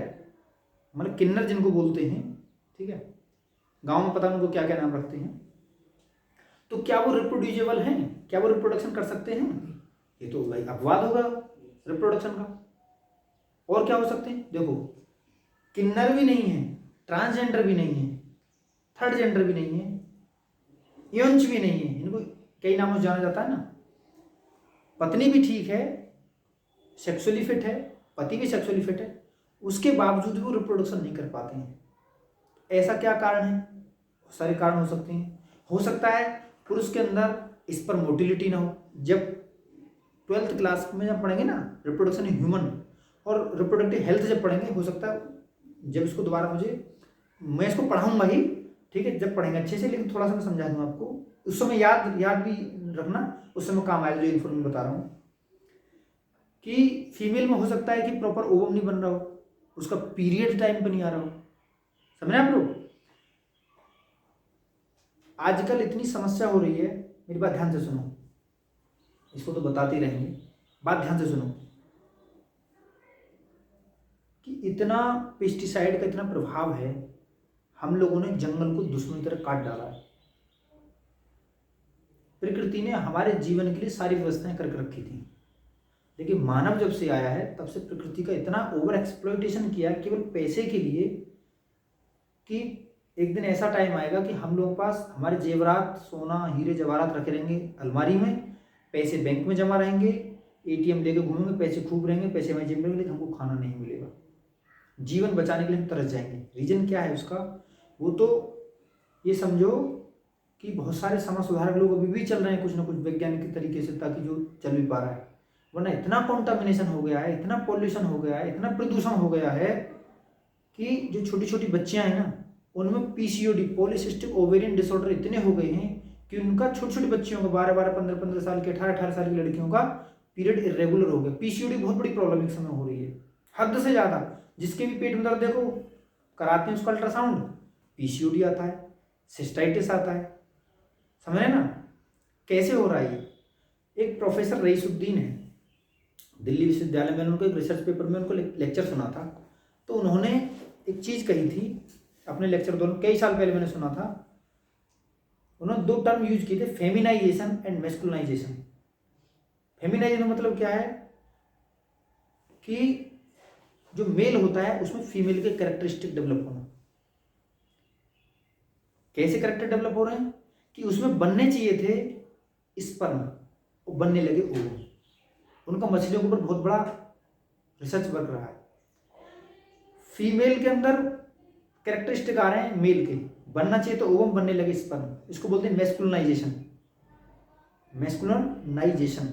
मतलब किन्नर जिनको बोलते हैं, ठीक है, गांव में पता नहीं उनको क्या क्या नाम रखते हैं। तो क्या वो रिप्रोड्यूसेबल हैं? क्या वो रिप्रोडक्शन कर सकते हैं? ये तो भाई अपवाद होगा रिप्रोडक्शन का। और क्या हो सकते हैं? देखो, किन्नर भी नहीं है, ट्रांसजेंडर भी नहीं है, थर्ड जेंडर भी नहीं है, यौंच भी नहीं है, इनको कई नामों से जाना जाता है ना। पत्नी भी ठीक है, सेक्सुअली फिट है, पति भी सेक्सुअली फिट है, उसके बावजूद भी वो रिप्रोडक्शन नहीं कर पाते हैं। ऐसा क्या कारण है? बहुत सारे कारण हो सकते हैं। हो सकता है पुरुष के अंदर इस पर मोटिलिटी ना हो। जब 12th क्लास में जब पढ़ेंगे ना रिप्रोडक्शन इन ह्यूमन और रिप्रोडक्टिव हेल्थ जब पढ़ेंगे, हो सकता है जब इसको दोबारा मैं इसको पढ़ाऊंगा ही, ठीक है, जब पढ़ेंगे अच्छे से, लेकिन थोड़ा सा मैं समझा दूंगा आपको, उस समय याद भी रखना, उस समय काम आएगा जो इन्फॉर्मेशन बता रहा हूँ। कि फीमेल में हो सकता है कि प्रॉपर ओवम नहीं बन रहा हो, उसका पीरियड टाइम पर नहीं आ रहा हो। समझ रहे आप लोग? आजकल इतनी समस्या हो रही है, मेरी बात ध्यान से सुनो, इसको तो बताते ही रहेंगे, बात ध्यान से सुनो, कि इतना पेस्टिसाइड का इतना प्रभाव है, हम लोगों ने जंगल को दुश्मन की तरह काट डाला है। प्रकृति ने हमारे जीवन के लिए सारी व्यवस्थाएं करके रखी थी, लेकिन मानव जब से आया है तब से प्रकृति का इतना ओवर एक्सप्लॉइटेशन किया केवल पैसे के लिए, कि एक दिन ऐसा टाइम आएगा कि हम लोगों के पास हमारे जेवरात, सोना, हीरे जवाहरात रखे रहेंगे अलमारी में, पैसे बैंक में जमा रहेंगे, एटीएम लेके घूमेंगे, पैसे खूब रहेंगे, पैसे हमारी जेब में, लेकिन हमको खाना नहीं मिलेगा। जीवन बचाने के लिए हम तरस जाएंगे। रीजन क्या है उसका? वो तो ये समझो कि बहुत सारे समाज सुधारक लोग अभी भी चल रहे हैं कुछ ना कुछ वैज्ञानिक तरीके से, ताकि जो चल भी पा रहा है, वरना इतना कॉन्टामिनेशन हो गया है, इतना पॉल्यूशन हो गया है, इतना प्रदूषण हो गया है कि जो छोटी छोटी बच्चियां हैं ना, उनमें पीसीओडी, पॉलीसिस्टिक ओवेरियन डिसऑर्डर इतने हो गए हैं कि उनका छोटी छोटी बच्चियों का 12-12, 15-15 साल की, 18-18 साल की लड़कियों का पीरियड इरेगुलर हो गया। पीसीओडी बहुत बड़ी प्रॉब्लम एक समय हो रही है, हद से ज़्यादा। जिसके भी पेट में दर्द देखो, कराते हैं उसका अल्ट्रासाउंड, पीसीओडी आता है, सिस्टाइटिस आता है। समझ रहे ना कैसे हो रहा है ये? एक प्रोफेसर रईसुद्दीन है दिल्ली विश्वविद्यालय में, उनको एक रिसर्च पेपर में उनको लेक्चर सुना था, तो उन्होंने एक चीज़ कही थी अपने लेक्चर, दोनों कई साल पहले मैंने सुना था। उन्होंने 2 टर्म यूज किए थे, फेमिनाइजेशन एंड मैस्कुलाइजेशन। फेमिनाइजेशन मतलब क्या है? कि जो मेल होता है उसमें फीमेल के कैरेक्टरिस्टिक डेवलप होना। कैसे कैरेक्टर डेवलप हो रहे हैं? कि उसमें बनने चाहिए थे स्पर्म, वो बनने लगे ओवम। उनका मछलियों के ऊपर बहुत बड़ा रिसर्च बन रहा है। फीमेल के अंदर कैरेक्टरिस्टिक आ रहे हैं मेल के, बनना चाहिए तो ओवम, बनने लगे स्पर्म। इसको बोलते हैं मैस्कुलिनाइजेशन। मैस्कुलिनाइजेशन,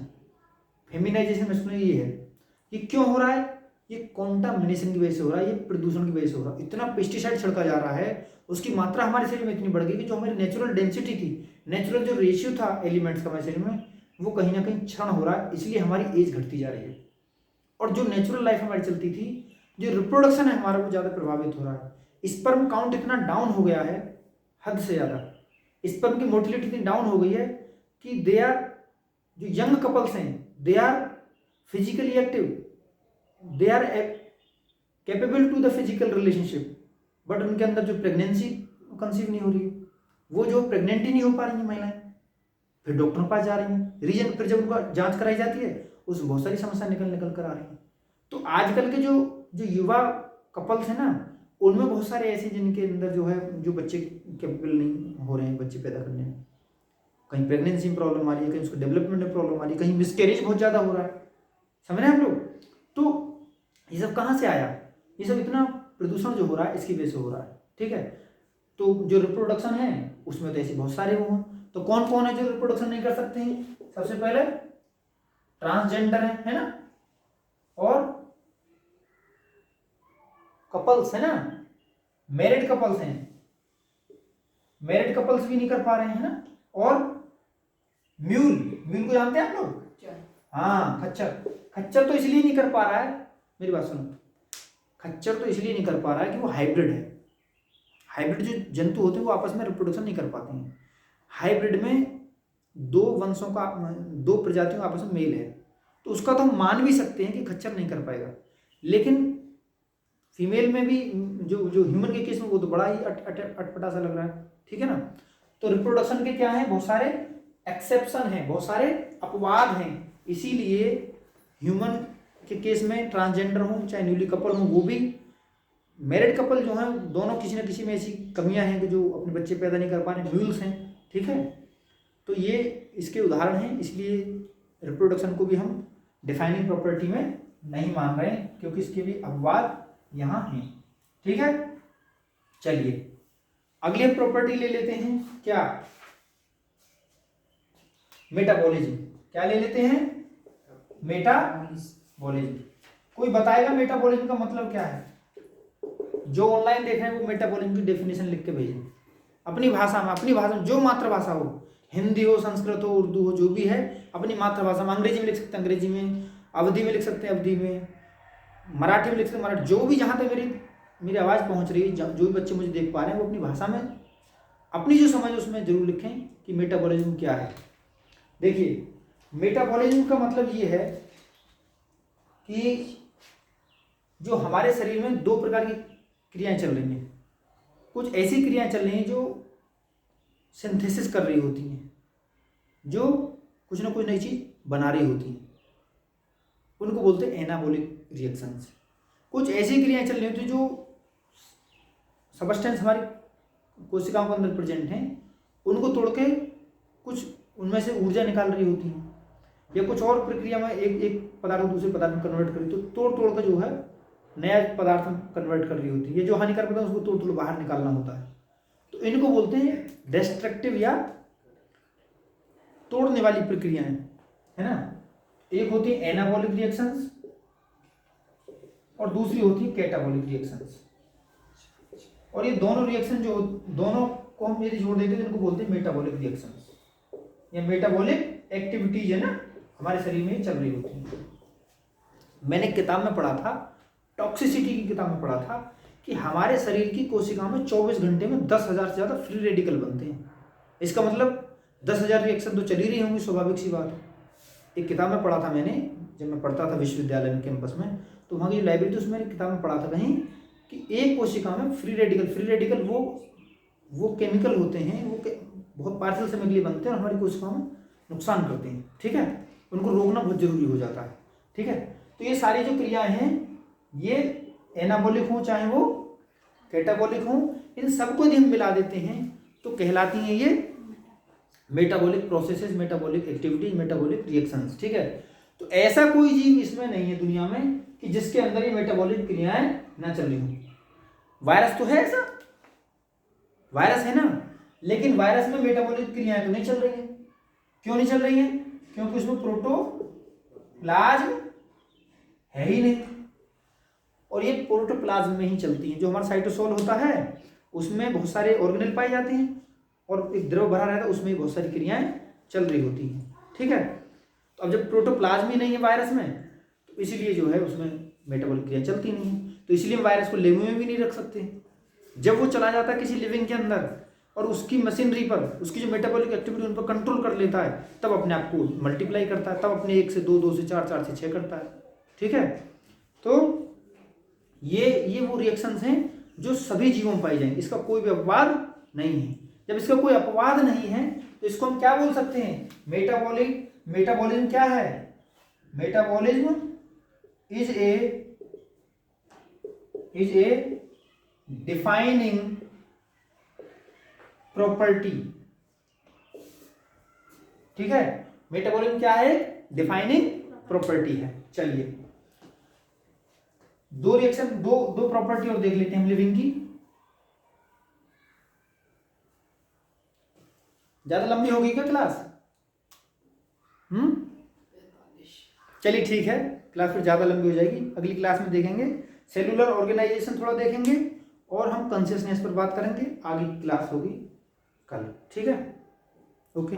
फेमिनाइजेशन, मैस्कुलिनाइजेशन ये है। ये क्यों हो रहा है? ये कॉन्टामिनेशन की वजह से हो रहा है, ये प्रदूषण की वजह से हो रहा है। इतना पेस्टिसाइड छिड़का जा रहा है, उसकी मात्रा हमारे शरीर में इतनी बढ़ गई कि जो हमारी नेचुरल डेंसिटी थी, नेचुरल जो रेशियो था एलिमेंट्स का हमारे शरीर में, वो कहीं ना कहीं क्षरण हो रहा है। इसलिए हमारी एज घटती जा रही है, और जो नेचुरल लाइफ हमारी चलती थी, जो रिप्रोडक्शन है हमारा, वो ज़्यादा प्रभावित हो रहा है। स्पर्म काउंट इतना डाउन हो गया है, हद से ज़्यादा। स्पर्म की मोटिलिटी इतनी डाउन हो गई है कि दे आर, जो यंग कपल्स हैं, they are physically active, they are capable to the physical relationship, but उनके अंदर जो प्रेगनेंसी कंसीव नहीं हो रही है, वो जो प्रेग्नेंट ही नहीं हो पा रही है महिलाएं, फिर डॉक्टर के पास जा रही हैं। रीजन, फिर जब उनका जांच कराई जाती है, उसमें बहुत सारी समस्या निकल कर आ रही हैं। तो आजकल के जो युवा कपल्स हैं ना, उनमें बहुत सारे ऐसे जिनके अंदर जो है, जो बच्चे कैपेबल नहीं हो रहे हैं बच्चे पैदा करने में। कहीं प्रेगनेंसी में प्रॉब्लम आ रही है, कहीं उसको डेवलपमेंट में प्रॉब्लम आ रही है, कहीं मिसकैरेज बहुत ज़्यादा हो रहा है। समझ रहे हैं आप लोग? तो ये सब कहाँ से आया? ये सब इतना प्रदूषण जो हो रहा है इसकी वजह से हो रहा है, ठीक है। तो जो रिप्रोडक्शन है उसमें तो ऐसे बहुत सारे वो हैं। तो कौन कौन है जो रिप्रोडक्शन नहीं कर सकते हैं? सबसे पहले ट्रांसजेंडर है ना, और कपल्स है ना, मैरिड कपल्स हैं, मैरिड कपल्स भी नहीं कर पा रहे हैं ना, और म्यूल, म्यूल को जानते हैं आप लोग? हाँ, खच्चर। खच्चर तो इसलिए नहीं कर पा रहा है, मेरी बात सुनो, खच्चर तो इसलिए नहीं कर पा रहा है कि वो हाइब्रिड है। हाइब्रिड जो जंतु होते हैं वो आपस में रिप्रोडक्शन नहीं कर पाते हैं। हाइब्रिड में दो वंशों का, दो प्रजातियों का आपस में मेल है, तो उसका तो हम मान भी सकते हैं कि खच्चर नहीं कर पाएगा। लेकिन फीमेल में भी जो जो ह्यूमन के केस में वो तो बड़ा ही अटपटा सा लग रहा है, ठीक है ना। तो रिप्रोडक्शन के क्या है, बहुत सारे एक्सेप्शन हैं, बहुत सारे अपवाद हैं। इसीलिए ह्यूमन के केस में ट्रांसजेंडर हो चाहे न्यूली कपल हो, वो भी मैरिड कपल जो हैं दोनों किसी न किसी में ऐसी कमियां हैं कि जो अपने बच्चे पैदा नहीं कर पा रहे, म्यूल्स हैं, ठीक है। तो ये इसके उदाहरण हैं। इसलिए रिप्रोडक्शन को भी हम डिफाइनिंग प्रॉपर्टी में नहीं मान रहे हैं, क्योंकि इसके भी अपवाद यहाँ हैं, ठीक है। चलिए अगली हम प्रॉपर्टी ले लेते हैं, क्या, मेटाबॉलिज्म। क्या ले लेते हैं, मेटाबॉलिज्म। कोई बताएगा मेटाबॉलिज्म का मतलब क्या है? जो ऑनलाइन देख रहे हैं वो मेटाबॉलिज्म की डेफिनेशन लिख के भेजें अपनी भाषा में, अपनी भाषा में, जो मातृभाषा हो, हिंदी हो, संस्कृत हो, उर्दू हो, जो भी है अपनी मातृभाषा में। अंग्रेजी में लिख सकते हैं अंग्रेजी में, अवधी में लिख सकते हैं अवधी में, मराठी में लिख सकते हैं मराठी, जो भी जहाँ तक मेरी आवाज़ पहुँच रही है, जो भी बच्चे मुझे देख पा रहे हैं वो अपनी भाषा में अपनी जो समझ उसमें जरूर लिखें कि मेटाबॉलिज्म क्या है। देखिए मेटाबॉलिज्म का मतलब ये है कि जो हमारे शरीर में दो प्रकार की क्रियाएं चल रही हैं। कुछ ऐसी क्रियाएं चल रही हैं जो सिंथेसिस कर रही होती हैं, जो कुछ ना कुछ नई चीज बना रही होती हैं, उनको बोलते हैं एनाबॉलिक रिएक्शंस। कुछ ऐसी क्रियाएं चल रही होती हैं जो सबस्टेंस हमारी कोशिकाओं के अंदर प्रेजेंट हैं, उनको तोड़ के कुछ उनमें से ऊर्जा निकाल रही होती हैं, या कुछ और प्रक्रिया में एक पदार्थ को दूसरे पदार्थ में कन्वर्ट करी, तो तोड़ तोड़ कर जो है नया पदार्थ में कन्वर्ट कर रही होती है। ये जो हानिकारक पदार्थ है उसको तोड़ तोड़ बाहर निकालना होता है, तो इनको बोलते हैं डिस्ट्रक्टिव या तोड़ने वाली प्रक्रियाएं, है ना। एक होती है एनाबॉलिक रिएक्शंस और दूसरी होती है कैटाबॉलिक रिएक्शंस। और ये दोनों रिएक्शन जो दोनों को हम यदि जोड़ देते हैं तो इनको बोलते हैं मेटाबॉलिक रिएक्शंस या मेटाबॉलिक एक्टिविटीज, है ना, हमारे शरीर में चल रही होती है। मैंने किताब में पढ़ा था, टॉक्सिसिटी की किताब में पढ़ा था कि हमारे शरीर की कोशिकाओं में 24 घंटे में 10,000 से ज़्यादा फ्री रेडिकल बनते हैं। इसका मतलब 10,000 रिएक्शन तो चल ही रही होंगी, स्वाभाविक सी बात है। एक किताब में पढ़ा था मैंने, जब मैं पढ़ता था विश्वविद्यालय में कैंपस में, तो वहाँ की जो लाइब्रेरी थी उसमें मैंने किताब में पढ़ा था कहीं कि एक कोशिका में फ्री रेडिकल वो केमिकल होते हैं, वो बहुत पार्शियल समय के लिए बनते हैं और हमारी कोशिकाओं में नुकसान करते हैं, ठीक है। उनको रोकना बहुत जरूरी हो जाता है, ठीक है। तो ये सारी जो क्रियाएं हैं, ये एनाबॉलिक हो चाहे वो कैटाबॉलिक हो, इन सबको यदि हम मिला देते हैं तो कहलाती हैं ये metabolic processes, metabolic activities, metabolic reactions, ठीक है। तो ऐसा कोई जीव इसमें नहीं है दुनिया में कि जिसके अंदर ये मेटाबॉलिक क्रियाएं ना चल रही हों। वायरस तो है ऐसा, वायरस है ना, लेकिन वायरस में मेटाबॉलिक क्रियाएं तो नहीं चल रही है। क्यों नहीं चल रही है? क्योंकि उसमें प्रोटोप्लाज्म है ही नहीं, और ये प्रोटोप्लाज्म में ही चलती हैं। जो हमारा साइटोसोल होता है उसमें बहुत सारे ऑर्गेनेल पाए जाते हैं और एक द्रव भरा रहता है, उसमें बहुत सारी क्रियाएं चल रही होती हैं, ठीक है। तो अब जब प्रोटोप्लाज्म ही नहीं है वायरस में, तो इसीलिए जो है उसमें मेटाबॉलिक क्रिया चलती नहीं है। तो इसलिए हम वायरस को लेमू में भी नहीं रख सकते। जब वो चला जाता है किसी लिविंग के अंदर और उसकी मशीनरी पर उसकी जो मेटाबॉलिक एक्टिविटी उन पर कंट्रोल कर लेता है, तब अपने आप को मल्टीप्लाई करता है, तब अपने 1 से 2, 2 से 4, 4 से 6 करता है, ठीक है। तो ये वो रिएक्शंस हैं जो सभी जीवों में पाई जाएंगी, इसका कोई भी अपवाद नहीं है। जब इसका कोई अपवाद नहीं है तो इसको हम क्या बोल सकते हैं? मेटाबॉलिज्म क्या है? Metabolism is a defining property, ठीक है। मेटाबॉलिज्म क्या है? डिफाइनिंग प्रॉपर्टी है। चलिए दो रिएक्शन, दो प्रॉपर्टी और देख लेते हैं हम लिविंग की। ज्यादा लंबी होगी क्या क्लास? चलिए ठीक है, क्लास फिर ज्यादा लंबी हो जाएगी। अगली क्लास में देखेंगे सेलुलर ऑर्गेनाइजेशन थोड़ा देखेंगे और हम कॉन्शियसनेस पर बात करेंगे। आगे क्लास होगी कल, ठीक है। ओके।